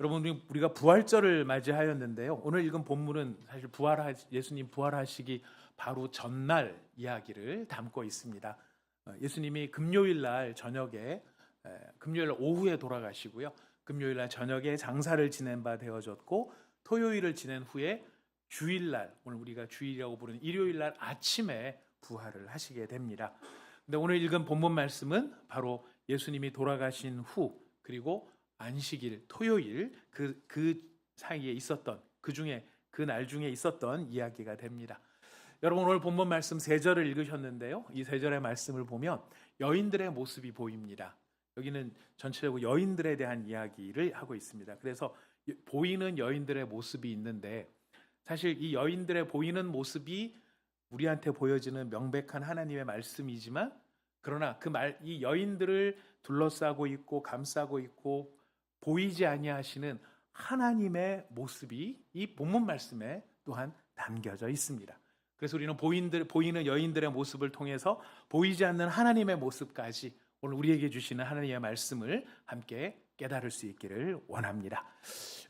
여러분, 우리가 부활절을 맞이하였는데요. 오늘 읽은 본문은 사실 예수님 부활하시기 바로 전날 이야기를 담고 있습니다. 예수님이 금요일 날 저녁에, 금요일 날 오후에 돌아가시고요. 금요일 날 저녁에 장사를 지낸 바 되어졌고, 토요일을 지낸 후에 주일날, 오늘 우리가 주일이라고 부르는 일요일 날 아침에 부활을 하시게 됩니다. 근데 오늘 읽은 본문 말씀은 바로 예수님이 돌아가신 후, 그리고 안식일, 토요일 그 사이에 있었던 그 날 중에 있었던 이야기가 됩니다. 여러분, 오늘 본문 말씀 3절을 읽으셨는데요. 이 3절의 말씀을 보면 여인들의 모습이 보입니다. 여기는 전체적으로 여인들에 대한 이야기를 하고 있습니다. 그래서 보이는 여인들의 모습이 있는데, 사실 이 여인들의 보이는 모습이 우리한테 보여지는 명백한 하나님의 말씀이지만, 그러나 이 여인들을 둘러싸고 있고 감싸고 있고 보이지 아니하시는 하나님의 모습이 이 본문 말씀에 또한 담겨져 있습니다. 그래서 우리는 보이는 여인들의 모습을 통해서 보이지 않는 하나님의 모습까지 오늘 우리에게 주시는 하나님의 말씀을 함께 깨달을 수 있기를 원합니다.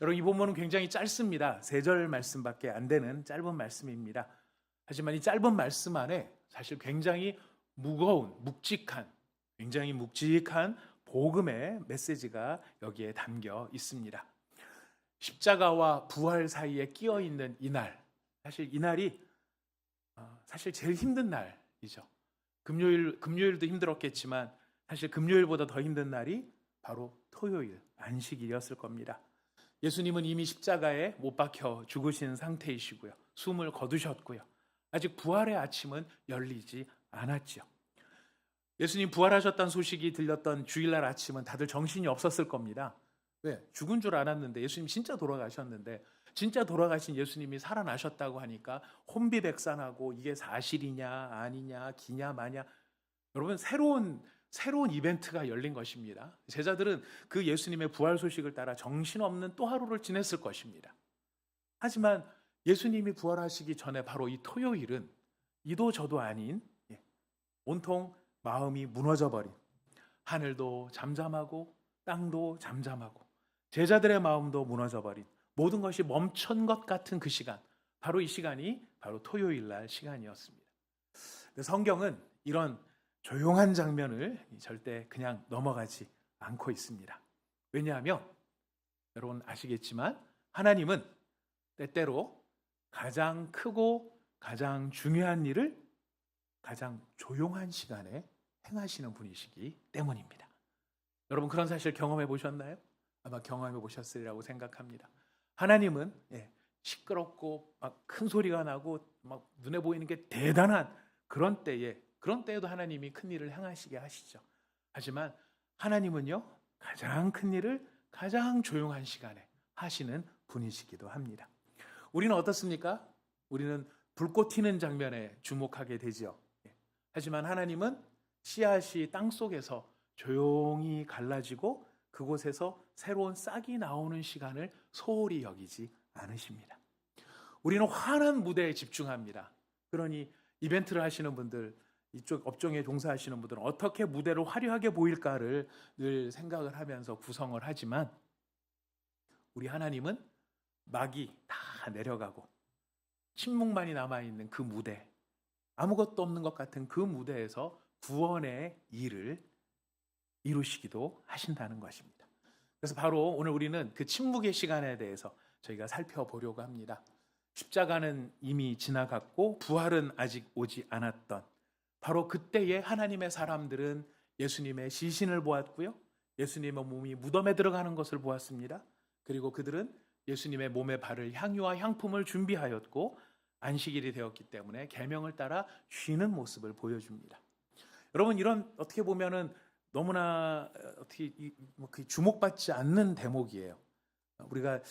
여러분, 이 본문은 굉장히 짧습니다. 3절 말씀밖에 안 되는 짧은 말씀입니다. 하지만 이 짧은 말씀 안에 사실 굉장히 굉장히 묵직한 복음의 메시지가 여기에 담겨 있습니다. 십자가와 부활 사이에 끼어 있는 이날, 사실 이날이 사실 제일 힘든 날이죠. 금요일도 힘들었겠지만 사실 금요일보다 더 힘든 날이 바로 토요일, 안식일이었을 겁니다. 예수님은 이미 십자가에 못 박혀 죽으신 상태이시고요. 숨을 거두셨고요. 아직 부활의 아침은 열리지 않았죠. 예수님 부활하셨다는 소식이 들렸던 주일날 아침은 다들 정신이 없었을 겁니다. 왜? 죽은 줄 알았는데, 예수님 진짜 돌아가셨는데, 진짜 돌아가신 예수님이 살아나셨다고 하니까 혼비백산하고 이게 사실이냐 아니냐 기냐 마냐, 여러분, 새로운 이벤트가 열린 것입니다. 제자들은 그 예수님의 부활 소식을 따라 정신없는 또 하루를 지냈을 것입니다. 하지만 예수님이 부활하시기 전에 바로 이 토요일은 이도 저도 아닌 온통 마음이 무너져 버린, 하늘도 잠잠하고 땅도 잠잠하고 제자들의 마음도 무너져 버린, 모든 것이 멈춘 것 같은 그 시간, 바로 이 시간이 바로 토요일 날 시간이었습니다. 성경은 이런 조용한 장면을 절대 그냥 넘어가지 않고 있습니다. 왜냐하면 여러분 아시겠지만 하나님은 때때로 가장 크고 가장 중요한 일을 가장 조용한 시간에 행하시는 분이시기 때문입니다. 여러분, 그런 사실 경험해 보셨나요? 아마 경험해 보셨으리라고 생각합니다. 하나님은 시끄럽고 막 큰 소리가 나고 막 눈에 보이는 게 대단한 그런 때에도 하나님이 큰 일을 행하시게 하시죠. 하지만 하나님은요, 가장 큰 일을 가장 조용한 시간에 하시는 분이시기도 합니다. 우리는 어떻습니까? 우리는 불꽃 튀는 장면에 주목하게 되죠. 하지만 하나님은 씨앗이 땅 속에서 조용히 갈라지고 그곳에서 새로운 싹이 나오는 시간을 소홀히 여기지 않으십니다. 우리는 환한 무대에 집중합니다. 그러니 이벤트를 하시는 분들, 이쪽 업종에 종사하시는 분들은 어떻게 무대를 화려하게 보일까를 늘 생각을 하면서 구성을 하지만, 우리 하나님은 막이 다 내려가고 침묵만이 남아있는 그 무대, 아무것도 없는 것 같은 그 무대에서 구원의 일을 이루시기도 하신다는 것입니다. 그래서 바로 오늘 우리는 그 침묵의 시간에 대해서 저희가 살펴보려고 합니다. 십자가는 이미 지나갔고 부활은 아직 오지 않았던 바로 그때의 하나님의 사람들은 예수님의 시신을 보았고요. 예수님의 몸이 무덤에 들어가는 것을 보았습니다. 그리고 그들은 예수님의 몸에 바를 향유와 향품을 준비하였고 안식일이 되었기 때문에 계명을 따라 쉬는 모습을 보여줍니다. 여러분, 이런 어떻게 보면은 너무나 주목받지 않는 대목이에요. 우리가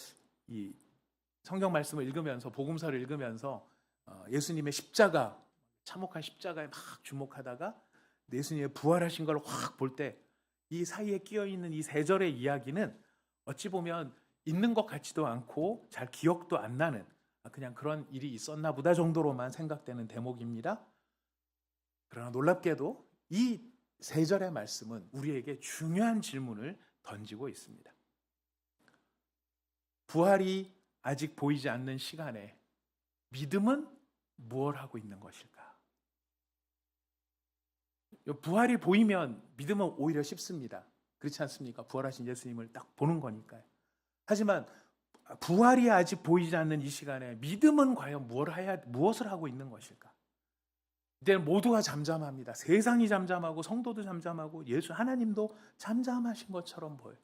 이 성경 말씀을 읽으면서, 복음서를 읽으면서 예수님의 십자가, 참혹한 십자가에 막 주목하다가 예수님의 부활하신 걸 확 볼 때 이 사이에 끼어 있는 이 3절의 이야기는 어찌 보면 있는 것 같지도 않고 잘 기억도 안 나는, 그냥 그런 일이 있었나 보다 정도로만 생각되는 대목입니다. 그러나 놀랍게도 이 3절의 말씀은 우리에게 중요한 질문을 던지고 있습니다. 부활이 아직 보이지 않는 시간에 믿음은 무엇을 하고 있는 것일까? 부활이 보이면 믿음은 오히려 쉽습니다. 그렇지 않습니까? 부활하신 예수님을 딱 보는 거니까요. 하지만 부활이 아직 보이지 않는 이 시간에 믿음은 과연 무엇을 하고 있는 것일까? 이제는 모두가 잠잠합니다. 세상이 잠잠하고 성도도 잠잠하고 하나님도 잠잠하신 것처럼 보여요.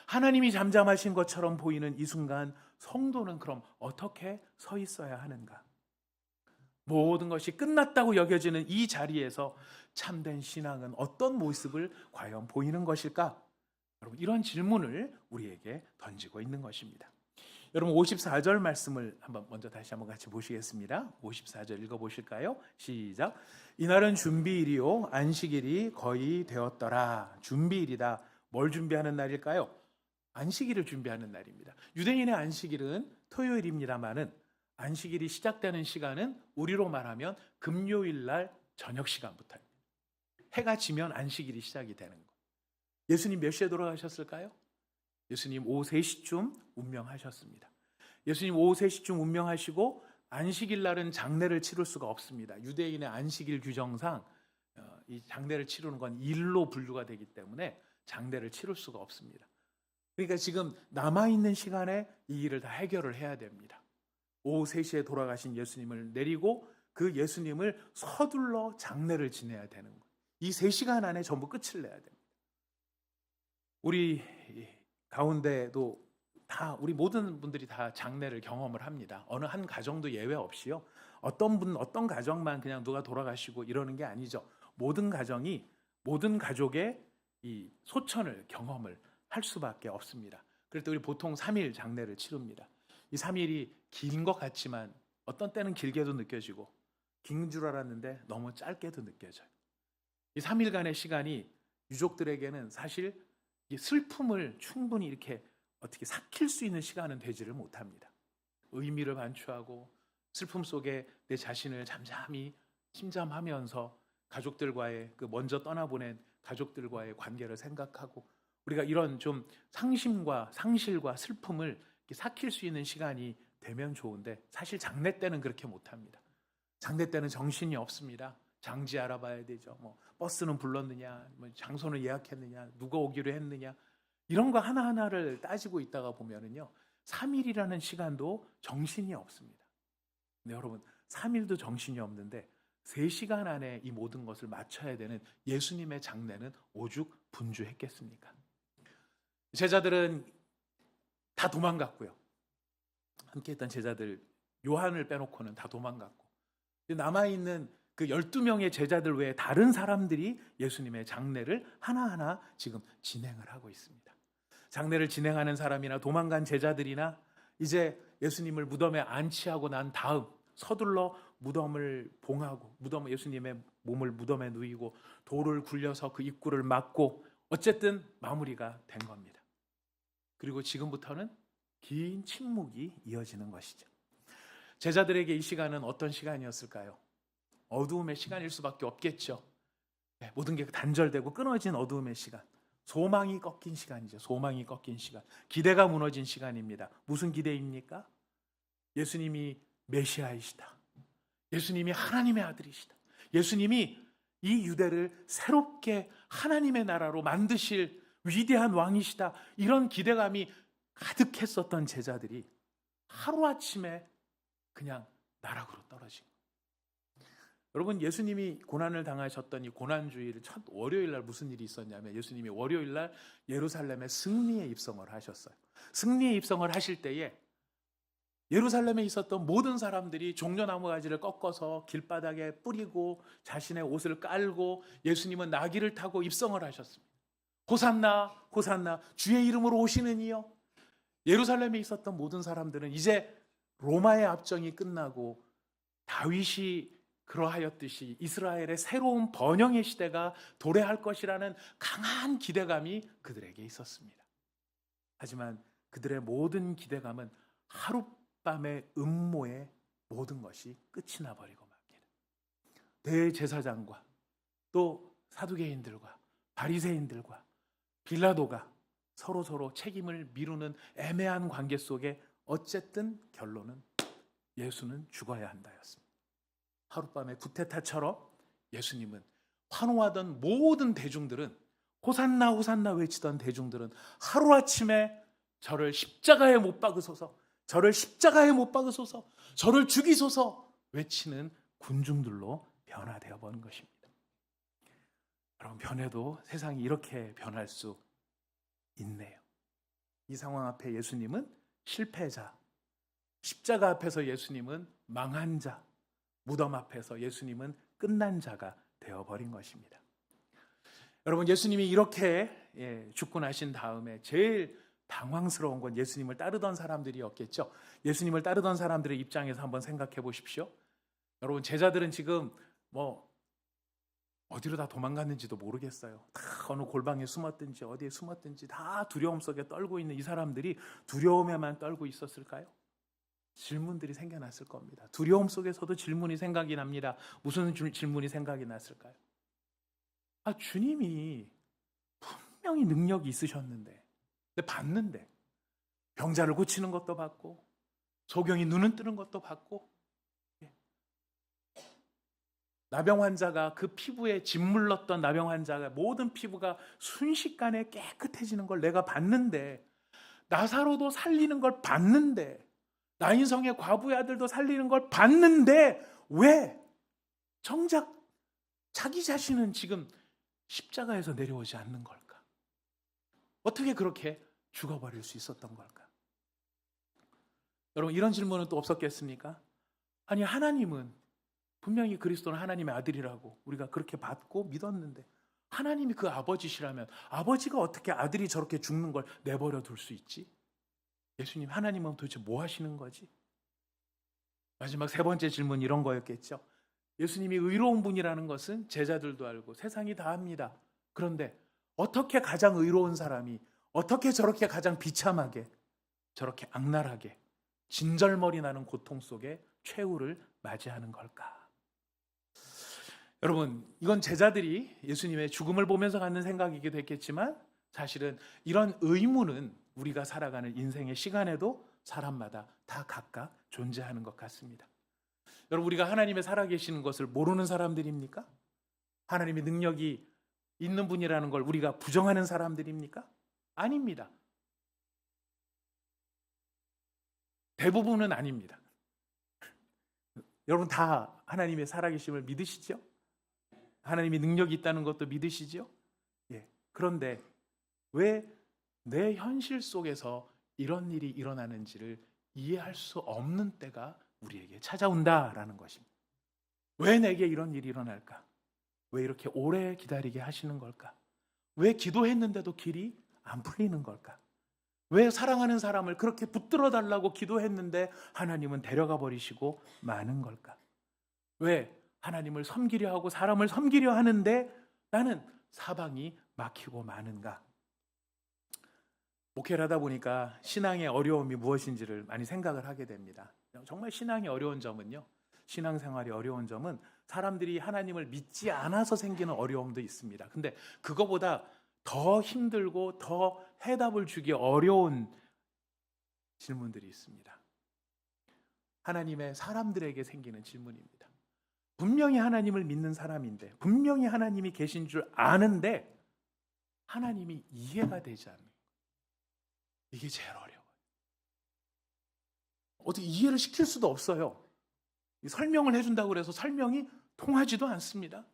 하나님이 잠잠하신 것처럼 보이는 이 순간 성도는 그럼 어떻게 서 있어야 하는가? 모든 것이 끝났다고 여겨지는 이 자리에서 참된 신앙은 어떤 모습을 과연 보이는 것일까? 여러분, 이런 질문을 우리에게 던지고 있는 것입니다. 여러분, 54절 말씀을 다시 한번 같이 보시겠습니다. 54절 읽어보실까요? 시작. 이날은 준비일이요 안식일이 거의 되었더라. 준비일이다. 뭘 준비하는 날일까요? 안식일을 준비하는 날입니다. 유대인의 안식일은 토요일입니다만은 안식일이 시작되는 시간은 우리로 말하면 금요일 날 저녁 시간부터입니다. 해가 지면 안식일이 시작이 되는 거. 예수님 몇 시에 돌아가셨을까요? 예수님 오후 3시쯤 운명하셨습니다. 예수님 오후 3시쯤 운명하시고 안식일 날은 장례를 치를 수가 없습니다. 유대인의 안식일 규정상 이 장례를 치르는 건 일로 분류가 되기 때문에 장례를 치를 수가 없습니다. 그러니까 지금 남아있는 시간에 이 일을 다 해결을 해야 됩니다. 오후 3시에 돌아가신 예수님을 내리고 그 예수님을 서둘러 장례를 지내야 되는 거예요. 이 3시간 안에 전부 끝을 내야 됩니다. 우리 가운데도 우리 모든 분들이 다 장례를 경험을 합니다. 어느 한 가정도 예외 없이요. 어떤 가정만 그냥 누가 돌아가시고 이러는 게 아니죠. 모든 가족의 이 소천을 경험을 할 수밖에 없습니다. 그럴 때 우리 보통 3일 장례를 치릅니다. 이 3일이 긴 것 같지만 어떤 때는 길게도 느껴지고 긴 줄 알았는데 너무 짧게도 느껴져요. 이 3일간의 시간이 유족들에게는 사실 이 슬픔을 충분히 이렇게 어떻게 삭힐 수 있는 시간은 되지를 못합니다. 의미를 반추하고 슬픔 속에 내 자신을 잠잠히 침잠하면서 가족들과의 먼저 떠나보낸 가족들과의 관계를 생각하고 우리가 이런 좀 상실과 슬픔을 삭힐 수 있는 시간이 되면 좋은데 사실 장례 때는 그렇게 못합니다. 장례 때는 정신이 없습니다. 장지 알아봐야 되죠. 버스는 불렀느냐, 장소는 예약했느냐, 누가 오기로 했느냐 이런 거 하나하나를 따지고 있다가 보면은요 3일이라는 시간도 정신이 없습니다. 근데 여러분 3일도 정신이 없는데 3시간 안에 이 모든 것을 마쳐야 되는 예수님의 장례는 오죽 분주했겠습니까? 제자들은 다 도망갔고요. 함께했던 제자들 요한을 빼놓고는 다 도망갔고 남아있는 그 12명의 제자들 외에 다른 사람들이 예수님의 장례를 하나하나 지금 진행을 하고 있습니다. 장례를 진행하는 사람이나 도망간 제자들이나 이제 예수님을 무덤에 안치하고 난 다음 서둘러 무덤을 봉하고 예수님의 몸을 무덤에 누이고 돌을 굴려서 그 입구를 막고 어쨌든 마무리가 된 겁니다. 그리고 지금부터는 긴 침묵이 이어지는 것이죠. 제자들에게 이 시간은 어떤 시간이었을까요? 어두움의 시간일 수밖에 없겠죠. 모든 게 단절되고 끊어진 어두움의 시간. 소망이 꺾인 시간이죠. 소망이 꺾인 시간. 기대가 무너진 시간입니다. 무슨 기대입니까? 예수님이 메시아이시다. 예수님이 하나님의 아들이시다. 예수님이 이 유대를 새롭게 하나님의 나라로 만드실 위대한 왕이시다. 이런 기대감이 가득했었던 제자들이 하루아침에 그냥 나락으로 떨어진 거예요. 여러분, 예수님이 고난을 당하셨던 이 고난주일 첫 월요일 날 무슨 일이 있었냐면 예수님이 월요일 날 예루살렘에 승리의 입성을 하셨어요. 승리의 입성을 하실 때에 예루살렘에 있었던 모든 사람들이 종려나무 가지를 꺾어서 길바닥에 뿌리고 자신의 옷을 깔고 예수님은 나귀를 타고 입성을 하셨습니다. 호산나 호산나 주의 이름으로 오시는 이여. 예루살렘에 있었던 모든 사람들은 이제 로마의 압정이 끝나고 다윗이 그러하였듯이 이스라엘의 새로운 번영의 시대가 도래할 것이라는 강한 기대감이 그들에게 있었습니다. 하지만 그들의 모든 기대감은 하룻밤의 음모에 모든 것이 끝이 나버리고 맙니다. 대제사장과 또 사두개인들과 바리새인들과 빌라도가 서로 책임을 미루는 애매한 관계 속에 어쨌든 결론은 예수는 죽어야 한다였습니다. 하룻밤에 구테타처럼 예수님은 환호하던 모든 대중들은, 호산나 호산나 외치던 대중들은 하루아침에 저를 십자가에 못 박으소서, 저를 십자가에 못 박으소서, 저를 죽이소서 외치는 군중들로 변화되어 버린 것입니다. 여러분, 변해도 세상이 이렇게 변할 수 있네요. 이 상황 앞에 예수님은 실패자, 십자가 앞에서 예수님은 망한 자, 무덤 앞에서 예수님은 끝난 자가 되어버린 것입니다. 여러분, 예수님이 이렇게 죽고 나신 다음에 제일 당황스러운 건 예수님을 따르던 사람들이었겠죠. 예수님을 따르던 사람들의 입장에서 한번 생각해 보십시오. 여러분, 제자들은 지금 어디로 다 도망갔는지도 모르겠어요. 다 어느 골방에 숨었든지 어디에 숨었든지 다 두려움 속에 떨고 있는 이 사람들이 두려움에만 떨고 있었을까요? 질문들이 생겨났을 겁니다. 두려움 속에서도 질문이 생각이 납니다. 무슨 질문이 생각이 났을까요? 주님이 분명히 능력이 있으셨는데, 근데 봤는데 병자를 고치는 것도 봤고 소경이 눈은 뜨는 것도 봤고, 나병 환자가 그 피부에 짓물렀던 나병 환자가 모든 피부가 순식간에 깨끗해지는 걸 내가 봤는데, 나사로도 살리는 걸 봤는데, 나인성의 과부의 아들도 살리는 걸 봤는데 왜 정작 자기 자신은 지금 십자가에서 내려오지 않는 걸까? 어떻게 그렇게 죽어버릴 수 있었던 걸까? 여러분, 이런 질문은 또 없었겠습니까? 아니, 하나님은 분명히 그리스도는 하나님의 아들이라고 우리가 그렇게 받고 믿었는데, 하나님이 그 아버지시라면 아버지가 어떻게 아들이 저렇게 죽는 걸 내버려 둘 수 있지? 예수님, 하나님은 도대체 뭐 하시는 거지? 마지막 세 번째 질문 이런 거였겠죠. 예수님이 의로운 분이라는 것은 제자들도 알고 세상이 다 압니다. 그런데 어떻게 가장 의로운 사람이 어떻게 저렇게 가장 비참하게, 저렇게 악랄하게 진절머리 나는 고통 속에 최후를 맞이하는 걸까? 여러분, 이건 제자들이 예수님의 죽음을 보면서 갖는 생각이기도 했겠지만, 사실은 이런 의문은 우리가 살아가는 인생의 시간에도 사람마다 다 각각 존재하는 것 같습니다. 여러분, 우리가 하나님의 살아계시는 것을 모르는 사람들입니까? 하나님의 능력이 있는 분이라는 걸 우리가 부정하는 사람들입니까? 아닙니다. 대부분은 아닙니다. 여러분, 다 하나님의 살아계심을 믿으시죠? 하나님이 능력이 있다는 것도 믿으시죠? 그런데 왜 내 현실 속에서 이런 일이 일어나는지를 이해할 수 없는 때가 우리에게 찾아온다라는 것입니다. 왜 내게 이런 일이 일어날까? 왜 이렇게 오래 기다리게 하시는 걸까? 왜 기도했는데도 길이 안 풀리는 걸까? 왜 사랑하는 사람을 그렇게 붙들어 달라고 기도했는데 하나님은 데려가 버리시고 마는 걸까? 왜 하나님을 섬기려 하고 사람을 섬기려 하는데 나는 사방이 막히고 마는가? 목회를 하다 보니까 신앙의 어려움이 무엇인지를 많이 생각을 하게 됩니다. 정말 신앙이 어려운 점은요, 신앙생활이 어려운 점은 사람들이 하나님을 믿지 않아서 생기는 어려움도 있습니다. 근데 그거보다 더 힘들고 더 해답을 주기 어려운 질문들이 있습니다. 하나님의 사람들에게 생기는 질문입니다. 분명히 하나님을 믿는 사람인데, 분명히 하나님이 계신 줄 아는데 하나님이 이해가 되지 않는 거예요. 이게 제일 어려워요. 어떻게 이해를 시킬 수도 없어요. 설명을 해준다고 해서 설명이 통하지도 않습니다.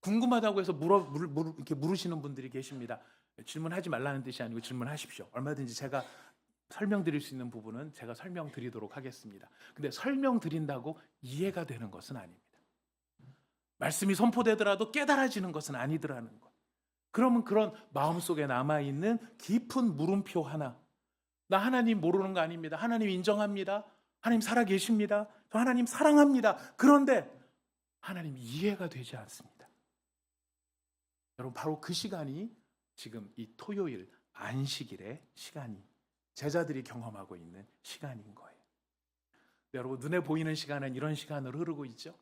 궁금하다고 해서 이렇게 물으시는 분들이 계십니다. 질문하지 말라는 뜻이 아니고 질문하십시오. 얼마든지 제가 설명드릴 수 있는 부분은 제가 설명드리도록 하겠습니다. 근데 설명드린다고 이해가 되는 것은 아닙니다. 말씀이 선포되더라도 깨달아지는 것은 아니더라는 것. 그러면 그런 마음속에 남아있는 깊은 물음표 하나, 나 하나님 모르는 거 아닙니다. 하나님 인정합니다. 하나님 살아계십니다. 저 하나님 사랑합니다. 그런데 하나님 이해가 되지 않습니다. 여러분, 바로 그 시간이 지금 이 토요일 안식일의 시간이 제자들이 경험하고 있는 시간인 거예요. 여러분, 눈에 보이는 시간은 이런 시간으로 흐르고 있죠.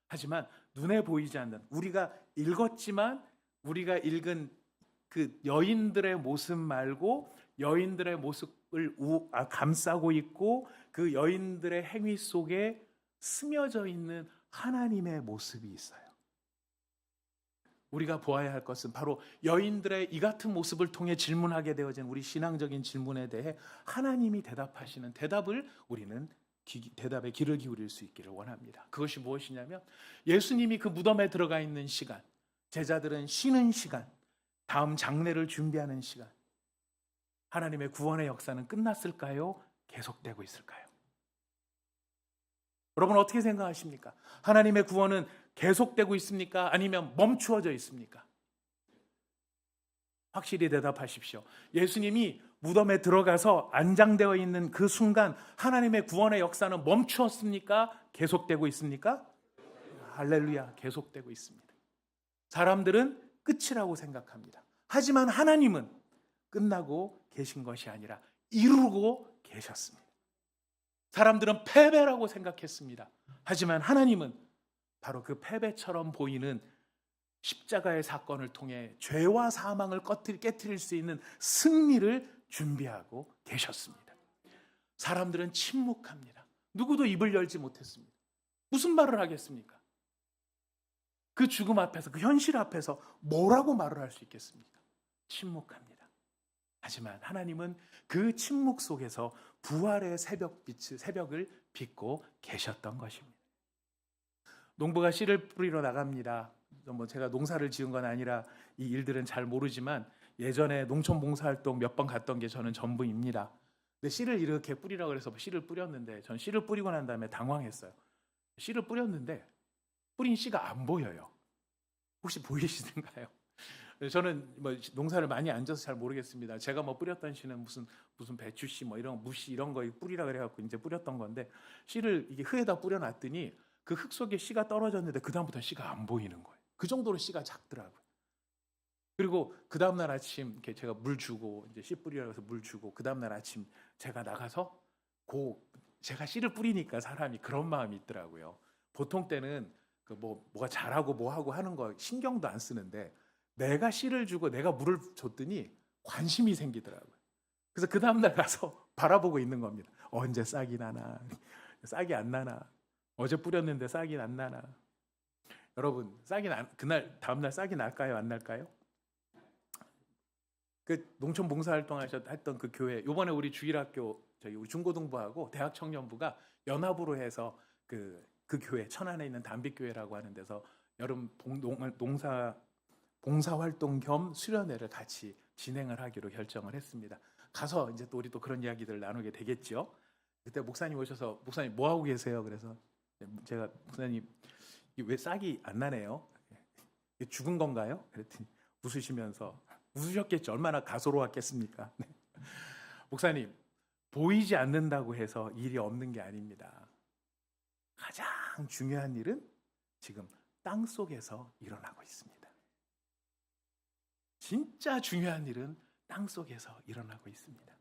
하지만 눈에 보이지 않는, 우리가 읽었지만 우리가 읽은 그 여인들의 모습 말고 여인들의 모습을 감싸고 있고 그 여인들의 행위 속에 스며져 있는 하나님의 모습이 있어요. 우리가 보아야 할 것은 바로 여인들의 이 같은 모습을 통해 질문하게 되어진 우리 신앙적인 질문에 대해 하나님이 대답하시는 대답을 우리는 대답에 귀를 기울일 수 있기를 원합니다. 그것이 무엇이냐면 예수님이 그 무덤에 들어가 있는 시간, 제자들은 쉬는 시간, 다음 장례를 준비하는 시간, 하나님의 구원의 역사는 끝났을까요? 계속되고 있을까요? 여러분 어떻게 생각하십니까? 하나님의 구원은 계속되고 있습니까? 아니면 멈추어져 있습니까? 확실히 대답하십시오. 예수님이 무덤에 들어가서 안장되어 있는 그 순간 하나님의 구원의 역사는 멈추었습니까? 계속되고 있습니까? 할렐루야, 계속되고 있습니다. 사람들은 끝이라고 생각합니다. 하지만 하나님은 끝나고 계신 것이 아니라 이루고 계셨습니다. 사람들은 패배라고 생각했습니다. 하지만 하나님은 바로 그 패배처럼 보이는 십자가의 사건을 통해 죄와 사망을 깨트릴 수 있는 승리를 준비하고 계셨습니다. 사람들은 침묵합니다. 누구도 입을 열지 못했습니다. 무슨 말을 하겠습니까? 그 죽음 앞에서, 그 현실 앞에서 뭐라고 말을 할 수 있겠습니까? 침묵합니다. 하지만 하나님은 그 침묵 속에서 부활의 새벽을 빚고 계셨던 것입니다. 농부가 씨를 뿌리러 나갑니다. 제가 농사를 지은 건 아니라 이 일들은 잘 모르지만 예전에 농촌 봉사활동 몇 번 갔던 게 저는 전부입니다. 근데 씨를 이렇게 뿌리라고 해서 씨를 뿌렸는데 전 씨를 뿌리고 난 다음에 당황했어요. 씨를 뿌렸는데 뿌린 씨가 안 보여요. 혹시 보이시는가요? 저는 농사를 많이 안 져서 잘 모르겠습니다. 제가 뿌렸던 씨는 무슨 배추씨 이런 무씨 이런 거 뿌리라 그래갖고 이제 뿌렸던 건데 씨를 이게 흙에다 뿌려놨더니 그 흙 속에 씨가 떨어졌는데 그 다음부터 씨가 안 보이는 거예요. 그 정도로 씨가 작더라고요. 그리고 그 다음 날 아침 이렇게 제가 물 주고 이제 씨 뿌리라고 해서 물 주고 그 다음 날 아침 제가 나가서 제가 씨를 뿌리니까 사람이 그런 마음이 있더라고요. 보통 때는 뭐가 잘하고 뭐하고 하는 거 신경도 안 쓰는데 내가 씨를 주고 내가 물을 줬더니 관심이 생기더라고요. 그래서 그 다음 날 가서 바라보고 있는 겁니다. 언제 싹이 나나, 싹이 안 나나, 어제 뿌렸는데 싹이 안 나나. 여러분 그날 다음 날 싹이 날까요, 안 날까요? 그 농촌 봉사활동 했던 그 교회, 이번에 우리 주일학교 저희 중고등부하고 대학 청년부가 연합으로 해서 그 교회 천안에 있는 담빛교회라고 하는 데서 여름 봉사활동 겸 수련회를 같이 진행을 하기로 결정을 했습니다. 가서 이제 또 우리 또 그런 이야기들을 나누게 되겠죠. 그때 목사님 오셔서 목사님 뭐 하고 계세요? 그래서 제가 목사님 왜 싹이 안 나네요? 죽은 건가요? 그랬더니 웃으셨겠죠. 얼마나 가소로웠겠습니까? 네. 목사님 보이지 않는다고 해서 일이 없는 게 아닙니다. 가장 중요한 일은 지금 땅 속에서 일어나고 있습니다. 진짜 중요한 일은 땅 속에서 일어나고 있습니다.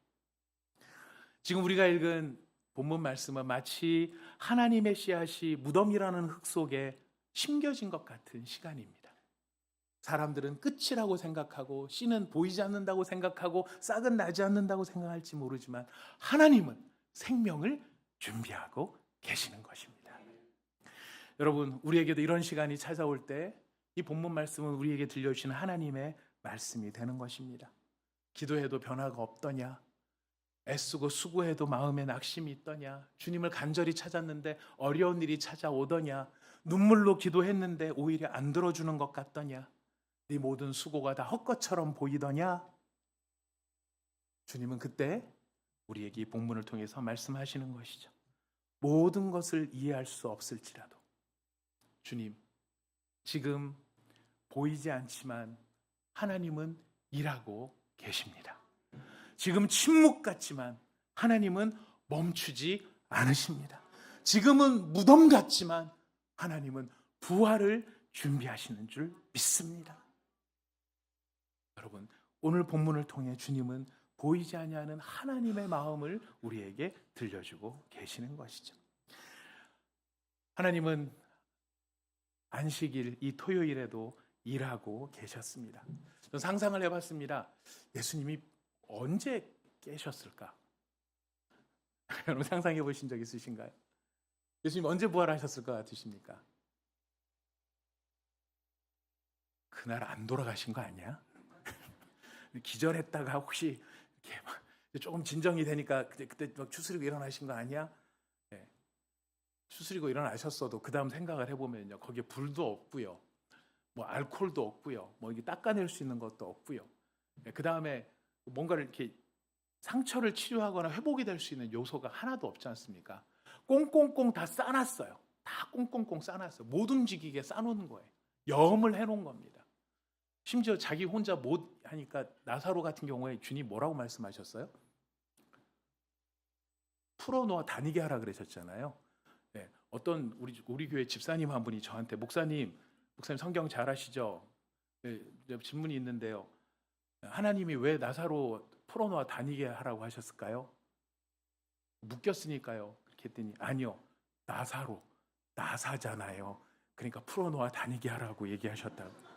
지금 우리가 읽은 본문 말씀은 마치 하나님의 씨앗이 무덤이라는 흙 속에 심겨진 것 같은 시간입니다. 사람들은 끝이라고 생각하고 씨는 보이지 않는다고 생각하고 싹은 나지 않는다고 생각할지 모르지만 하나님은 생명을 준비하고 계시는 것입니다. 여러분, 우리에게도 이런 시간이 찾아올 때 이 본문 말씀은 우리에게 들려주시는 하나님의 말씀이 되는 것입니다. 기도해도 변화가 없더냐? 애쓰고 수고해도 마음에 낙심이 있더냐? 주님을 간절히 찾았는데 어려운 일이 찾아오더냐? 눈물로 기도했는데 오히려 안 들어주는 것 같더냐? 네 모든 수고가 다 헛것처럼 보이더냐? 주님은 그때 우리에게 이 본문을 통해서 말씀하시는 것이죠. 모든 것을 이해할 수 없을지라도 주님, 지금 보이지 않지만 하나님은 일하고 계십니다. 지금 침묵 같지만 하나님은 멈추지 않으십니다. 지금은 무덤 같지만 하나님은 부활을 준비하시는 줄 믿습니다. 여러분, 오늘 본문을 통해 주님은 보이지 아니하는 하나님의 마음을 우리에게 들려주고 계시는 것이죠. 하나님은 안식일 이 토요일에도 일하고 계셨습니다. 저는 상상을 해봤습니다. 예수님이 언제 깨셨을까? 여러분 상상해 보신 적 있으신가요? 예수님 언제 부활하셨을 것 같으십니까? 그날 안 돌아가신 거 아니야? 기절했다가 혹시 이렇게 막 조금 진정이 되니까 그때 막 추스리고 일어나신 거 아니야? 네. 추스리고 일어나셨어도 그 다음 생각을 해보면요, 거기에 불도 없고요, 뭐 알코올도 없고요, 뭐 이게 닦아낼 수 있는 것도 없고요. 그 다음에 뭔가를 이렇게 상처를 치료하거나 회복이 될 수 있는 요소가 하나도 없지 않습니까? 꽁꽁꽁 다 싸놨어요. 다 꽁꽁꽁 싸놨어요. 못 움직이게 싸놓은 거예요. 염을 해놓은 겁니다. 심지어 자기 혼자 못 하니까 나사로 같은 경우에 주님 뭐라고 말씀하셨어요? 풀어놓아 다니게 하라 그러셨잖아요. 네, 어떤 우리 교회 집사님 한 분이 저한테 목사님 성경 잘 아시죠? 네, 질문이 있는데요. 하나님이 왜 나사로 풀어놓아 다니게 하라고 하셨을까요? 묶였으니까요. 그렇게 했더니 아니요, 나사잖아요. 그러니까 풀어놓아 다니게 하라고 얘기하셨다고.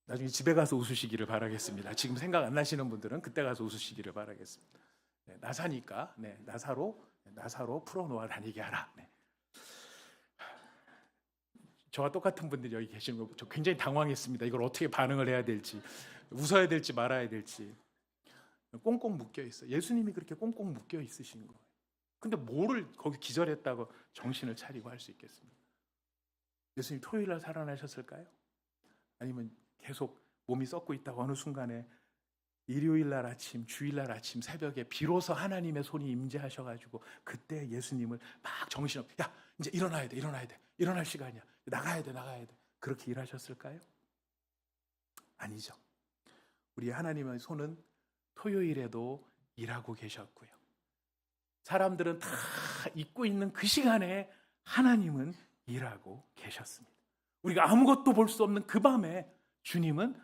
나중에 집에 가서 웃으시기를 바라겠습니다. 지금 생각 안 나시는 분들은 그때 가서 웃으시기를 바라겠습니다. 네, 나사니까 나사로 풀어놓아 다니게 하라. 네. 저와 똑같은 분들이 여기 계시는 거 저 굉장히 당황했습니다. 이걸 어떻게 반응을 해야 될지, 웃어야 될지 말아야 될지. 꽁꽁 묶여 있어요. 예수님이 그렇게 꽁꽁 묶여 있으신 거예요. 근데 뭐를 거기 기절했다고 정신을 차리고 할 수 있겠습니까? 예수님 토요일 날 살아나셨을까요? 아니면 계속 몸이 썩고 있다고 어느 순간에 일요일 날 아침, 주일 날 아침 새벽에 비로소 하나님의 손이 임재하셔가지고 그때 예수님을 막 정신없이 야 이제 일어나야 돼 일어날 시간이야 나가야 돼 그렇게 일하셨을까요? 아니죠. 우리 하나님의 손은 토요일에도 일하고 계셨고요. 사람들은 다 잊고 있는 그 시간에 하나님은 일하고 계셨습니다. 우리가 아무것도 볼 수 없는 그 밤에 주님은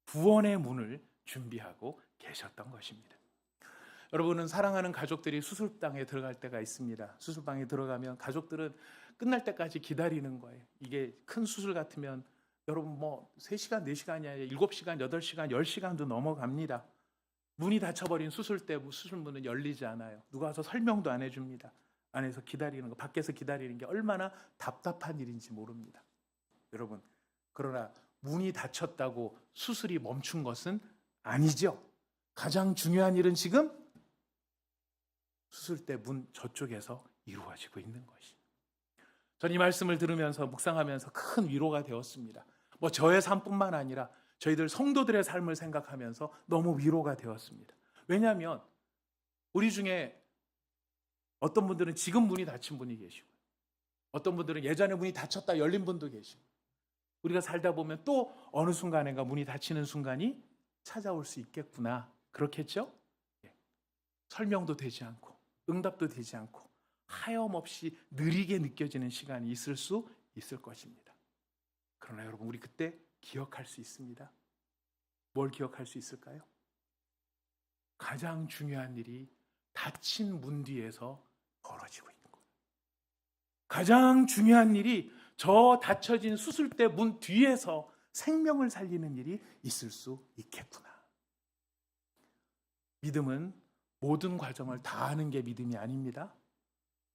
구원의 문을 준비하고 계셨던 것입니다. 여러분은 사랑하는 가족들이 수술방에 들어갈 때가 있습니다. 수술방에 들어가면 가족들은 끝날 때까지 기다리는 거예요. 이게 큰 수술 같으면 여러분 뭐 3시간, 4시간이 아니라 7시간, 8시간, 10시간도 넘어갑니다. 문이 닫혀버린 수술문은 열리지 않아요. 누가 와서 설명도 안 해줍니다. 안에서 기다리는 거, 밖에서 기다리는 게 얼마나 답답한 일인지 모릅니다. 여러분, 그러나 문이 닫혔다고 수술이 멈춘 것은 아니죠. 가장 중요한 일은 지금 수술대 문 저쪽에서 이루어지고 있는 것이. 전 이 말씀을 들으면서 묵상하면서 큰 위로가 되었습니다. 뭐 저의 삶뿐만 아니라 저희들 성도들의 삶을 생각하면서 너무 위로가 되었습니다. 왜냐하면 우리 중에 어떤 분들은 지금 문이 닫힌 분이 계시고 어떤 분들은 예전에 문이 닫혔다 열린 분도 계시고 우리가 살다 보면 또 어느 순간인가 문이 닫히는 순간이 찾아올 수 있겠구나. 그렇겠죠? 설명도 되지 않고 응답도 되지 않고 하염없이 느리게 느껴지는 시간이 있을 수 있을 것입니다. 그러나 여러분 우리 그때 기억할 수 있습니다. 뭘 기억할 수 있을까요? 가장 중요한 일이 닫힌 문 뒤에서 벌어지고 있는 거예요. 가장 중요한 일이 저 닫혀진 수술대 문 뒤에서 생명을 살리는 일이 있을 수 있겠구나. 믿음은 모든 과정을 다 아는 게 믿음이 아닙니다.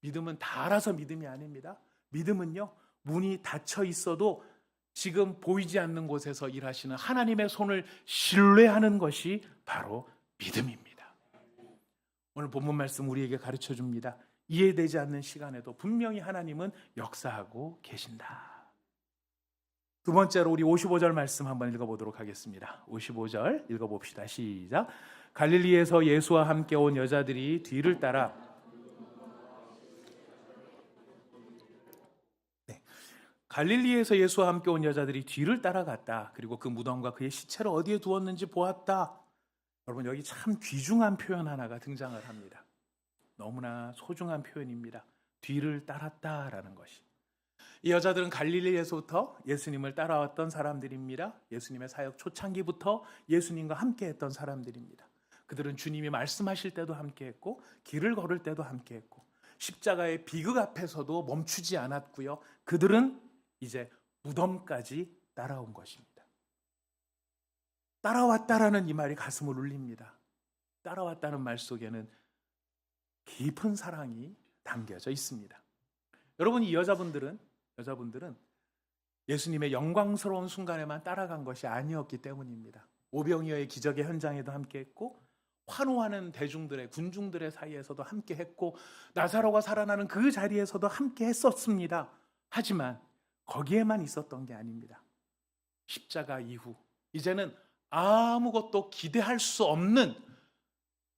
믿음은 다 알아서 믿음이 아닙니다. 믿음은요, 문이 닫혀 있어도 지금 보이지 않는 곳에서 일하시는 하나님의 손을 신뢰하는 것이 바로 믿음입니다. 오늘 본문 말씀 우리에게 가르쳐 줍니다. 이해되지 않는 시간에도 분명히 하나님은 역사하고 계신다. 두 번째로 우리 55절 말씀 한번 읽어보도록 하겠습니다. 55절 읽어봅시다. 시작. 갈릴리에서 예수와 함께 온 여자들이 뒤를 따라 갈릴리에서 예수와 함께 온 여자들이 뒤를 따라갔다. 그리고 그 무덤과 그의 시체를 어디에 두었는지 보았다. 여러분 여기 참 귀중한 표현 하나가 등장을 합니다. 너무나 소중한 표현입니다. 뒤를 따랐다라는 것이. 이 여자들은 갈릴리에서부터 예수님을 따라왔던 사람들입니다. 예수님의 사역 초창기부터 예수님과 함께했던 사람들입니다. 그들은 주님이 말씀하실 때도 함께했고 길을 걸을 때도 함께했고 십자가의 비극 앞에서도 멈추지 않았고요. 그들은 이제 무덤까지 따라온 것입니다. 따라왔다라는 이 말이 가슴을 울립니다. 따라왔다는 말 속에는 깊은 사랑이 담겨져 있습니다. 여러분, 이 여자분들은 예수님의 영광스러운 순간에만 따라간 것이 아니었기 때문입니다. 오병이어의 기적의 현장에도 함께했고, 환호하는 대중들의 군중들의 사이에서도 함께했고, 나사로가 살아나는 그 자리에서도 함께했었습니다. 하지만 거기에만 있었던 게 아닙니다. 십자가 이후 이제는 아무것도 기대할 수 없는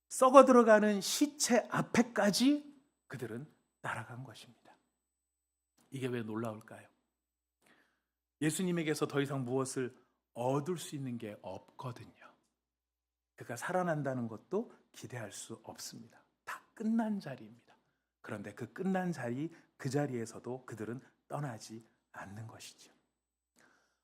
썩어 들어가는 시체 앞에까지 그들은 따라간 것입니다. 이게 왜 놀라울까요? 예수님에게서 더 이상 무엇을 얻을 수 있는 게 없거든요. 그가 살아난다는 것도 기대할 수 없습니다. 다 끝난 자리입니다. 그런데 그 끝난 자리, 그 자리에서도 그들은 떠나지 않는 것이죠.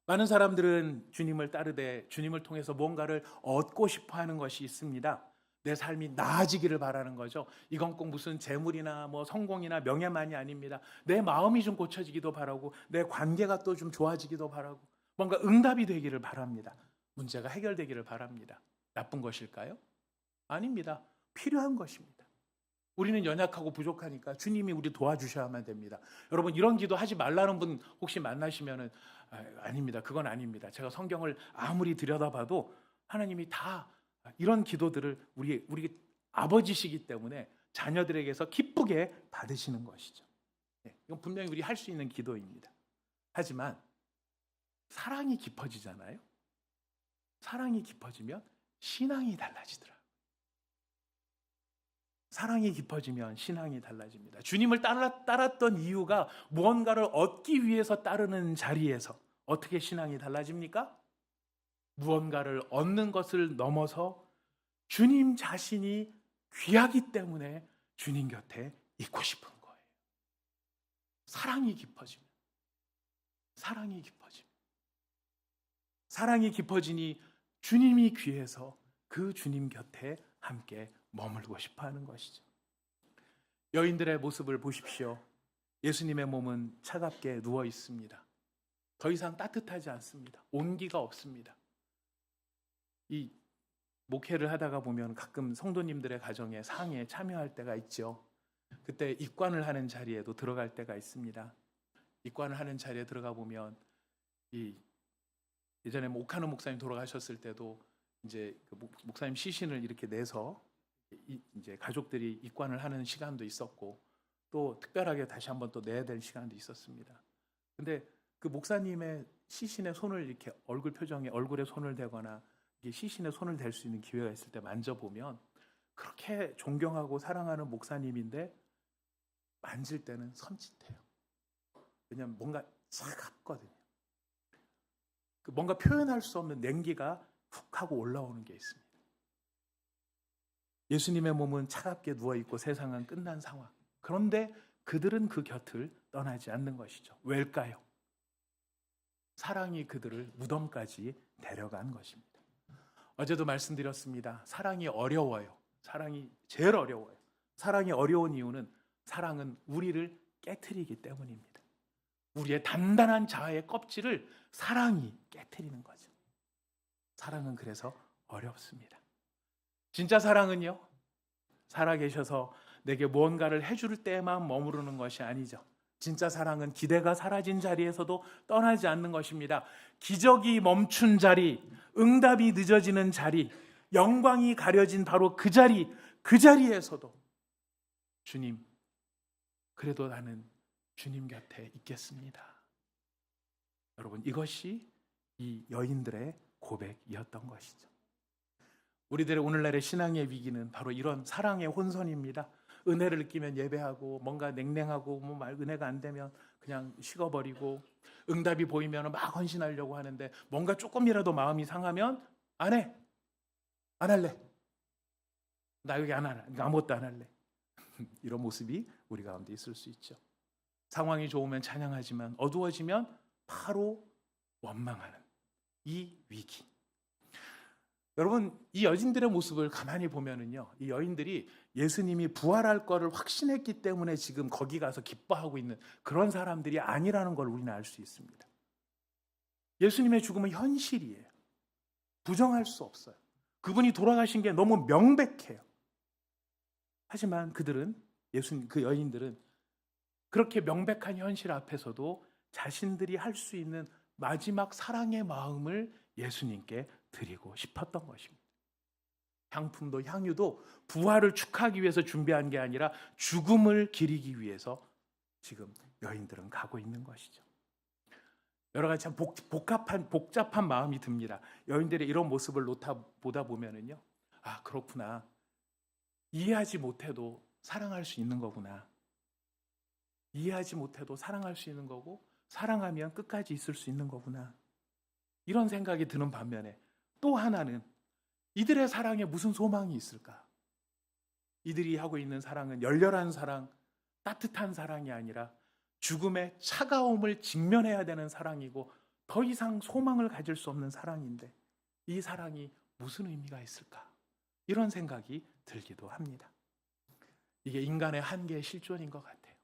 많은 사람들은 주님을 따르되 주님을 통해서 뭔가를 얻고 싶어 하는 것이 있습니다. 내 삶이 나아지기를 바라는 거죠. 이건 꼭 무슨 재물이나 뭐 성공이나 명예만이 아닙니다. 내 마음이 좀 고쳐지기도 바라고, 내 관계가 또 좀 좋아지기도 바라고, 뭔가 응답이 되기를 바랍니다. 문제가 해결되기를 바랍니다. 나쁜 것일까요? 아닙니다. 필요한 것입니다. 우리는 연약하고 부족하니까 주님이 우리 도와주셔야만 됩니다. 여러분, 이런 기도 하지 말라는 분 혹시 만나시면은 아닙니다. 그건 아닙니다. 제가 성경을 아무리 들여다봐도 하나님이 다 이런 기도들을 우리 아버지시기 때문에 자녀들에게서 기쁘게 받으시는 것이죠. 이건 분명히 우리 할 수 있는 기도입니다. 하지만 사랑이 깊어지잖아요. 사랑이 깊어지면 신앙이 달라지더라고요. 사랑이 깊어지면 신앙이 달라집니다. 주님을 따랐던 이유가 무언가를 얻기 위해서 따르는 자리에서 어떻게 신앙이 달라집니까? 무언가를 얻는 것을 넘어서 주님 자신이 귀하기 때문에 주님 곁에 있고 싶은 거예요. 사랑이 깊어지면, 사랑이 깊어지니 주님이 귀해서 그 주님 곁에 함께 머물고 싶어 하는 것이죠. 여인들의 모습을 보십시오. 예수님의 몸은 차갑게 누워 있습니다. 더 이상 따뜻하지 않습니다. 온기가 없습니다. 이 목회를 하다가 보면 가끔 성도님들의 가정에 상에 참여할 때가 있죠. 그때 입관을 하는 자리에도 들어갈 때가 있습니다. 입관을 하는 자리에 들어가 보면 예전에 오카노 목사님 돌아가셨을 때도 이제 그 목사님 시신을 이렇게 내서 이제 가족들이 입관을 하는 시간도 있었고, 또 특별하게 다시 한번 또 내야 될 시간도 있었습니다. 근데 그 목사님의 시신에 손을 이렇게 얼굴에 손을 대거나 시신에 손을 댈 수 있는 기회가 있을 때 만져보면 그렇게 존경하고 사랑하는 목사님인데 만질 때는 섬찟해요. 왜냐하면 뭔가 차갑거든요. 뭔가 표현할 수 없는 냉기가 훅 하고 올라오는 게 있습니다. 예수님의 몸은 차갑게 누워있고 세상은 끝난 상황. 그런데 그들은 그 곁을 떠나지 않는 것이죠. 왜일까요? 사랑이 그들을 무덤까지 데려간 것입니다. 어제도 말씀드렸습니다. 사랑이 어려워요. 사랑이 제일 어려워요. 사랑이 어려운 이유는 사랑은 우리를 깨트리기 때문입니다. 우리의 단단한 자아의 껍질을 사랑이 깨트리는 거죠. 사랑은 그래서 어렵습니다. 진짜 사랑은요, 살아계셔서 내게 무언가를 해줄 때만 머무르는 것이 아니죠. 진짜 사랑은 기대가 사라진 자리에서도 떠나지 않는 것입니다. 기적이 멈춘 자리, 응답이 늦어지는 자리, 영광이 가려진 바로 그 자리에서도 주님, 그래도 나는 주님 곁에 있겠습니다. 여러분, 이것이 이 여인들의 고백이었던 것이죠. 우리들의 오늘날의 신앙의 위기는 바로 이런 사랑의 혼선입니다. 은혜를 느끼면 예배하고, 뭔가 냉랭하고 은혜가 안 되면 그냥 식어버리고, 응답이 보이면 막 헌신하려고 하는데 뭔가 조금이라도 마음이 상하면 안 해. 안 할래. 나 여기 안 할래. 아무것도 안 할래. 이런 모습이 우리 가운데 있을 수 있죠. 상황이 좋으면 찬양하지만 어두워지면 바로 원망하는 이 위기. 여러분, 이 여인들의 모습을 가만히 보면은요, 이 여인들이 예수님이 부활할 거를 확신했기 때문에 지금 거기 가서 기뻐하고 있는 그런 사람들이 아니라는 걸 우리는 알 수 있습니다. 예수님의 죽음은 현실이에요. 부정할 수 없어요. 그분이 돌아가신 게 너무 명백해요. 하지만 그들은, 예수님, 그 여인들은 그렇게 명백한 현실 앞에서도 자신들이 할 수 있는 마지막 사랑의 마음을 예수님께 드리고 싶었던 것입니다. 향품도 향유도 부활을 축하하기 위해서 준비한 게 아니라 죽음을 기리기 위해서 지금 여인들은 가고 있는 것이죠. 여러 가지 참 복잡한 마음이 듭니다. 여인들의 이런 모습을 보다 보면은요, 아, 그렇구나. 이해하지 못해도 사랑할 수 있는 거구나. 이해하지 못해도 사랑할 수 있는 거고, 사랑하면 끝까지 있을 수 있는 거구나. 이런 생각이 드는 반면에 또 하나는, 이들의 사랑에 무슨 소망이 있을까? 이들이 하고 있는 사랑은 열렬한 사랑, 따뜻한 사랑이 아니라 죽음의 차가움을 직면해야 되는 사랑이고, 더 이상 소망을 가질 수 없는 사랑인데 이 사랑이 무슨 의미가 있을까? 이런 생각이 들기도 합니다. 이게 인간의 한계의 실존인 것 같아요.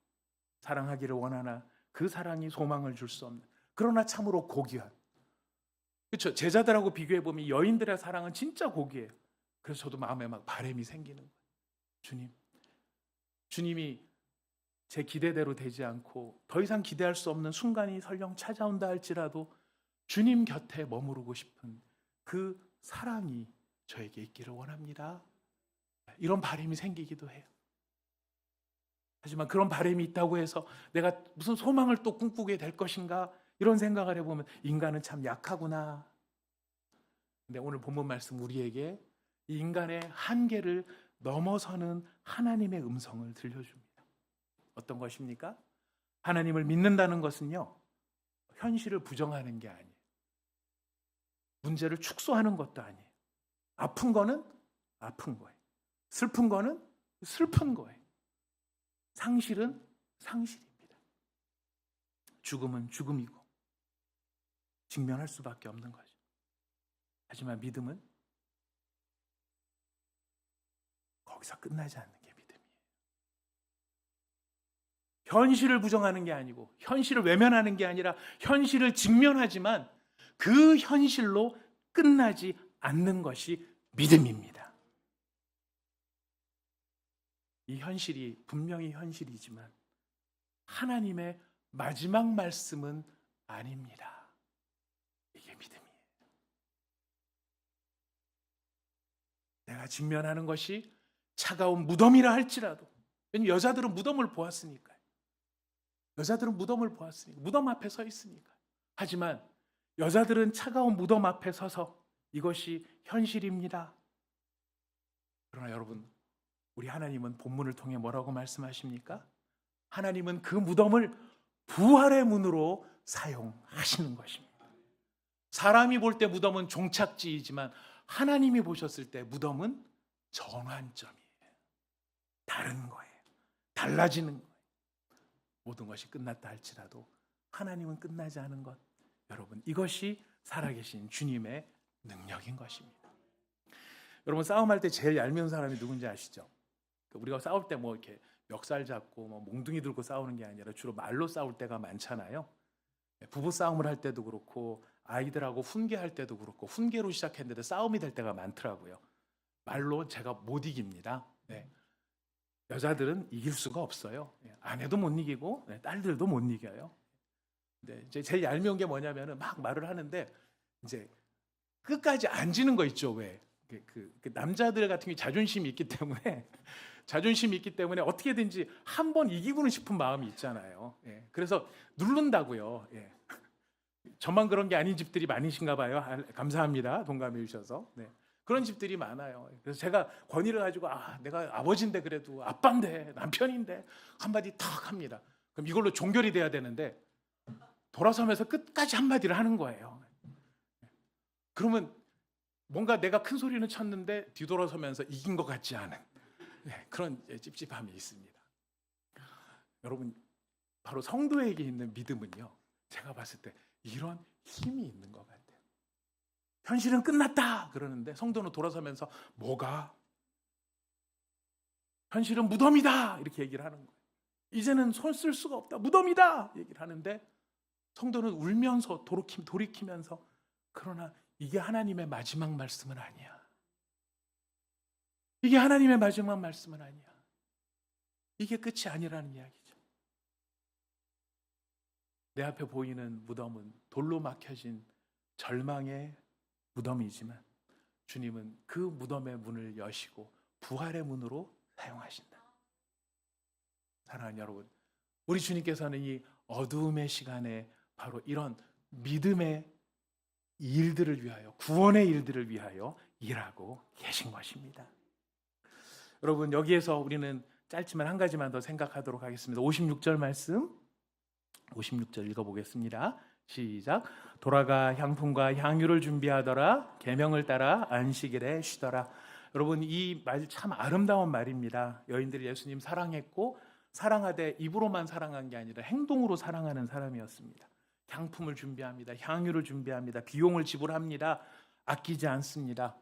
사랑하기를 원하나 그 사랑이 소망을 줄 수 없는, 그러나 참으로 고귀한, 그렇죠? 제자들하고 비교해보면 여인들의 사랑은 진짜 고귀해요. 그래서 저도 마음에 막 바람이 생기는 거예요. 주님이 제 기대대로 되지 않고 더 이상 기대할 수 없는 순간이 설령 찾아온다 할지라도 주님 곁에 머무르고 싶은 그 사랑이 저에게 있기를 원합니다. 이런 바람이 생기기도 해요. 하지만 그런 바람이 있다고 해서 내가 무슨 소망을 또 꿈꾸게 될 것인가, 이런 생각을 해보면 인간은 참 약하구나. 근데 오늘 본문 말씀 우리에게 이 인간의 한계를 넘어서는 하나님의 음성을 들려줍니다. 어떤 것입니까? 하나님을 믿는다는 것은요, 현실을 부정하는 게 아니에요. 문제를 축소하는 것도 아니에요. 아픈 거는 아픈 거예요. 슬픈 거는 슬픈 거예요. 상실은 상실입니다. 죽음은 죽음이고 직면할 수밖에 없는 거죠. 하지만 믿음은 거기서 끝나지 않는 게 믿음이에요. 현실을 부정하는 게 아니고, 현실을 외면하는 게 아니라 현실을 직면하지만 그 현실로 끝나지 않는 것이 믿음입니다. 이 현실이 분명히 현실이지만 하나님의 마지막 말씀은 아닙니다. 이게 믿음이에요. 내가 직면하는 것이 차가운 무덤이라 할지라도, 왜냐하면 여자들은 무덤을 보았으니까요. 여자들은 무덤을 보았으니까, 무덤 앞에 서 있으니까. 하지만 여자들은 차가운 무덤 앞에 서서 이것이 현실입니다. 그러나 여러분, 우리 하나님은 본문을 통해 뭐라고 말씀하십니까? 하나님은 그 무덤을 부활의 문으로 사용하시는 것입니다. 사람이 볼 때 무덤은 종착지이지만 하나님이 보셨을 때 무덤은 전환점이에요. 다른 거예요. 달라지는 거예요. 모든 것이 끝났다 할지라도 하나님은 끝나지 않은 것. 여러분, 이것이 살아계신 주님의 능력인 것입니다. 여러분, 싸움할 때 제일 얄미운 사람이 누군지 아시죠? 우리가 싸울 때 뭐 이렇게 멱살 잡고 뭐 몽둥이 들고 싸우는 게 아니라 주로 말로 싸울 때가 많잖아요. 부부 싸움을 할 때도 그렇고, 아이들하고 훈계할 때도 그렇고, 훈계로 시작했는데 싸움이 될 때가 많더라고요. 말로 제가 못 이깁니다. 네. 여자들은 이길 수가 없어요. 아내도 못 이기고 딸들도 못 이겨요. 근데 이제 제일 얄미운 게 뭐냐면은 막 말을 하는데 이제 끝까지 안 지는 거 있죠. 왜? 그 남자들 같은 경우 자존심이 있기 때문에 어떻게든지 한 번 이기고는 싶은 마음이 있잖아요. 그래서 누른다고요. 저만 그런 게 아닌 집들이 많으신가 봐요. 감사합니다. 동감해 주셔서. 네. 그런 집들이 많아요. 그래서 제가 권위를 가지고, 내가 아버지인데, 그래도 아빠인데, 남편인데 한마디 탁 합니다. 그럼 이걸로 종결이 돼야 되는데 돌아서면서 끝까지 한마디를 하는 거예요. 그러면 뭔가 내가 큰 소리는 쳤는데 뒤돌아서면서 이긴 것 같지 않은 그런 찝찝함이 있습니다. 여러분, 바로 성도에게 있는 믿음은요, 제가 봤을 때 이런 힘이 있는 것 같아요. 현실은 끝났다 그러는데 성도는 돌아서면서 뭐가? 현실은 무덤이다 이렇게 얘기를 하는 거예요. 이제는 손 쓸 수가 없다, 무덤이다 얘기를 하는데 성도는 울면서 돌이키면서, 그러나 이게 하나님의 마지막 말씀은 아니야. 이게 하나님의 마지막 말씀은 아니야. 이게 끝이 아니라는 이야기죠. 내 앞에 보이는 무덤은 돌로 막혀진 절망의 무덤이지만 주님은 그 무덤의 문을 여시고 부활의 문으로 사용하신다. 사랑하는 여러분, 우리 주님께서는 이 어두움의 시간에 바로 이런 믿음의 일들을 위하여, 구원의 일들을 위하여 일하고 계신 것입니다. 여러분, 여기에서 우리는 짧지만 한 가지만 더 생각하도록 하겠습니다. 56절 말씀, 56절 읽어보겠습니다. 시작. 돌아가 향품과 향유를 준비하더라. 계명을 따라 안식일에 쉬더라. 여러분, 이 말 참 아름다운 말입니다. 여인들이 예수님 사랑했고 사랑하되 입으로만 사랑한 게 아니라 행동으로 사랑하는 사람이었습니다. 향품을 준비합니다. 향유를 준비합니다. 비용을 지불합니다. 아끼지 않습니다.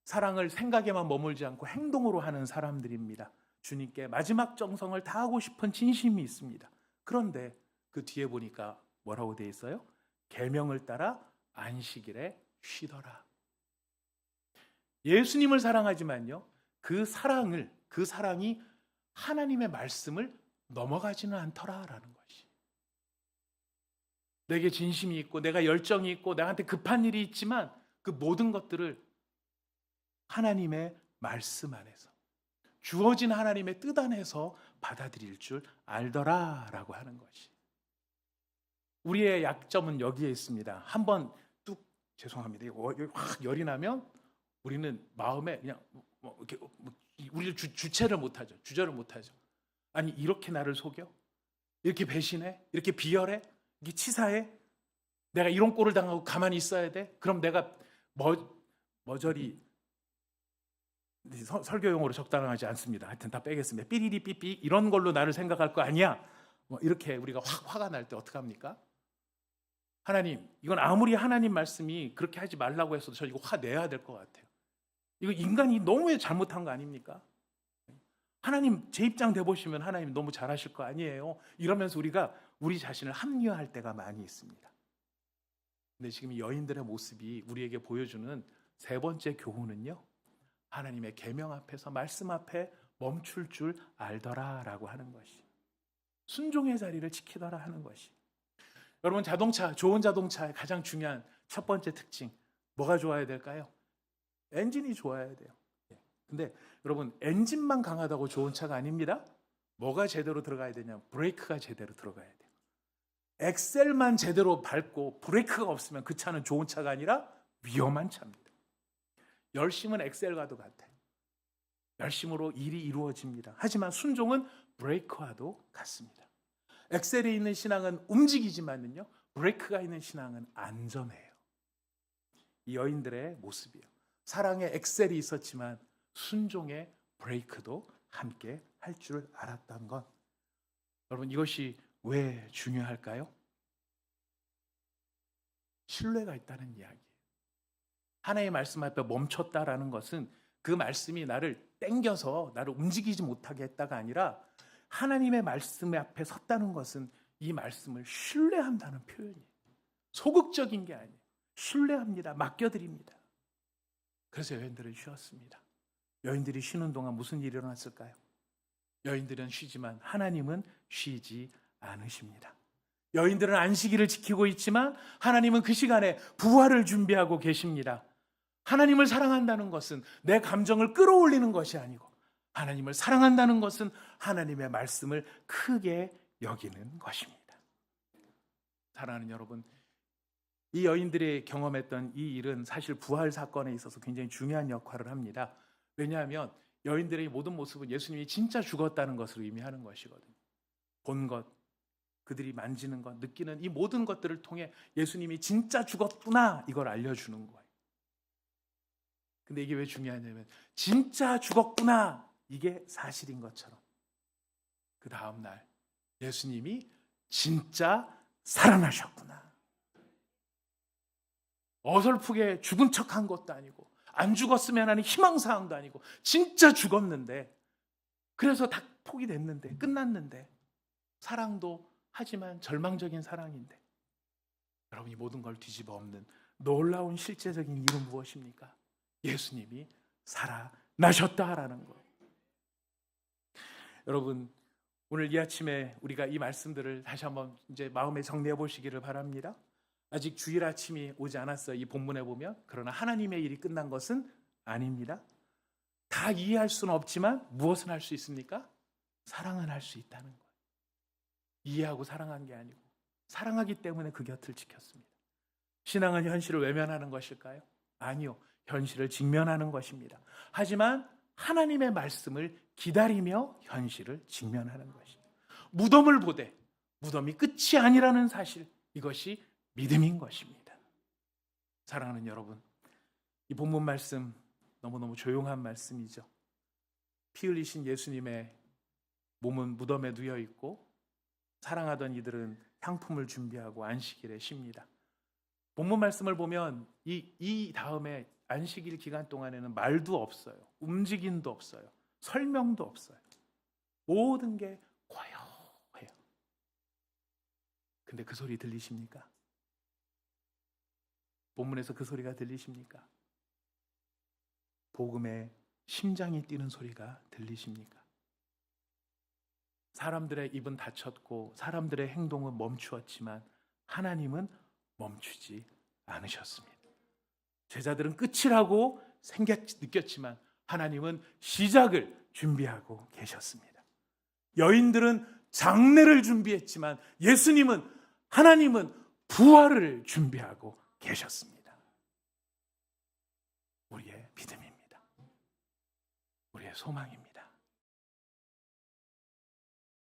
사랑을 생각에만 머물지 않고 행동으로 하는 사람들입니다. 주님께 마지막 정성을 다하고 싶은 진심이 있습니다. 그런데 그 뒤에 보니까 뭐라고 되어 있어요? 계명을 따라 안식일에 쉬더라. 예수님을 사랑하지만요, 그 사랑이 하나님의 말씀을 넘어가지는 않더라라는 것이. 내게 진심이 있고 내가 열정이 있고 나한테 급한 일이 있지만 그 모든 것들을 하나님의 말씀 안에서, 주어진 하나님의 뜻 안에서 받아들일 줄 알더라라고 하는 것이. 우리의 약점은 여기에 있습니다. 한번 죄송합니다. 여기 확 열이 나면 우리는 마음에 그냥 이렇게 우리를 주체를 못하죠. 주저를 못하죠. 아니, 이렇게 나를 속여? 이렇게 배신해? 이렇게 비열해? 이렇게 치사해? 내가 이런 꼴을 당하고 가만히 있어야 돼? 그럼 내가 머저리, 설교용어로 적당하지 않습니다. 하여튼 다 빼겠습니다. 삐리리 삐삐 이런 걸로 나를 생각할 거 아니야? 이렇게 우리가 화가 날 때 어떡합니까? 하나님, 이건 아무리 하나님 말씀이 그렇게 하지 말라고 했어도 저 이거 화내야 될 것 같아요. 이거 인간이 너무 잘못한 거 아닙니까? 하나님 제 입장 돼보시면 하나님 너무 잘하실 거 아니에요? 이러면서 우리가 우리 자신을 합리화할 때가 많이 있습니다. 근데 지금 이 여인들의 모습이 우리에게 보여주는 세 번째 교훈은요, 하나님의 계명 앞에서, 말씀 앞에 멈출 줄 알더라라고 하는 것이, 순종의 자리를 지키더라 하는 것이. 여러분, 좋은 자동차의 가장 중요한 첫 번째 특징, 뭐가 좋아야 될까요? 엔진이 좋아야 돼요. 근데 여러분, 엔진만 강하다고 좋은 차가 아닙니다. 뭐가 제대로 들어가야 되냐? 브레이크가 제대로 들어가야 돼요. 엑셀만 제대로 밟고 브레이크가 없으면 그 차는 좋은 차가 아니라 위험한 차입니다. 열심은 엑셀과도 같아요. 열심으로 일이 이루어집니다. 하지만 순종은 브레이크와도 같습니다. 엑셀에 있는 신앙은 움직이지만요, 브레이크가 있는 신앙은 안전해요. 이 여인들의 모습이에요. 사랑의 엑셀이 있었지만 순종의 브레이크도 함께 할 줄 알았던 것. 여러분, 이것이 왜 중요할까요? 신뢰가 있다는 이야기예요. 하나님의 말씀 앞에 멈췄다라는 것은 그 말씀이 나를 땡겨서 나를 움직이지 못하게 했다가 아니라, 하나님의 말씀 앞에 섰다는 것은 이 말씀을 신뢰한다는 표현이에요. 소극적인 게 아니에요. 신뢰합니다. 맡겨드립니다. 그래서 여인들은 쉬었습니다. 여인들이 쉬는 동안 무슨 일이 일어났을까요? 여인들은 쉬지만 하나님은 쉬지 않으십니다. 여인들은 안식일을 지키고 있지만 하나님은 그 시간에 부활을 준비하고 계십니다. 하나님을 사랑한다는 것은 내 감정을 끌어올리는 것이 아니고, 하나님을 사랑한다는 것은 하나님의 말씀을 크게 여기는 것입니다. 사랑하는 여러분, 이 여인들이 경험했던 이 일은 사실 부활 사건에 있어서 굉장히 중요한 역할을 합니다. 왜냐하면 여인들의 모든 모습은 예수님이 진짜 죽었다는 것을 의미하는 것이거든요. 본 것, 그들이 만지는 것, 느끼는 이 모든 것들을 통해 예수님이 진짜 죽었구나, 이걸 알려주는 거예요. 근데 이게 왜 중요하냐면, 진짜 죽었구나, 이게 사실인 것처럼 그 다음 날 예수님이 진짜 살아나셨구나. 어설프게 죽은 척한 것도 아니고, 안 죽었으면 하는 희망사항도 아니고, 진짜 죽었는데, 그래서 다 포기됐는데, 끝났는데, 사랑도 하지만 절망적인 사랑인데, 여러분이 모든 걸 뒤집어 엎는 놀라운 실제적인 일은 무엇입니까? 예수님이 살아나셨다라는 거예요. 여러분, 오늘 이 아침에 우리가 이 말씀들을 다시 한번 이제 마음에 정리해 보시기를 바랍니다. 아직 주일 아침이 오지 않았어요. 이 본문에 보면. 그러나 하나님의 일이 끝난 것은 아닙니다. 다 이해할 수는 없지만 무엇은 할 수 있습니까? 사랑은 할 수 있다는 거예요. 이해하고 사랑한 게 아니고 사랑하기 때문에 그 곁을 지켰습니다. 신앙은 현실을 외면하는 것일까요? 아니요. 현실을 직면하는 것입니다. 하지만 하나님의 말씀을 기다리며 현실을 직면하는 것입니다. 무덤을 보되 무덤이 끝이 아니라는 사실, 이것이 믿음인 것입니다. 사랑하는 여러분, 이 본문 말씀 너무너무 조용한 말씀이죠. 피 흘리신 예수님의 몸은 무덤에 누워 있고 사랑하던 이들은 향품을 준비하고 안식일에 쉽니다. 본문 말씀을 보면 이 다음에 안식일 기간 동안에는 말도 없어요. 움직임도 없어요. 설명도 없어요. 모든 게 고요해요. 근데 그 소리 들리십니까? 본문에서 그 소리가 들리십니까? 복음의 심장이 뛰는 소리가 들리십니까? 사람들의 입은 닫혔고 사람들의 행동은 멈추었지만 하나님은 멈추지 않으셨습니다. 제자들은 끝이라고 느꼈지만 하나님은 시작을 준비하고 계셨습니다. 여인들은 장례를 준비했지만 하나님은 부활을 준비하고 계셨습니다. 우리의 믿음입니다. 우리의 소망입니다.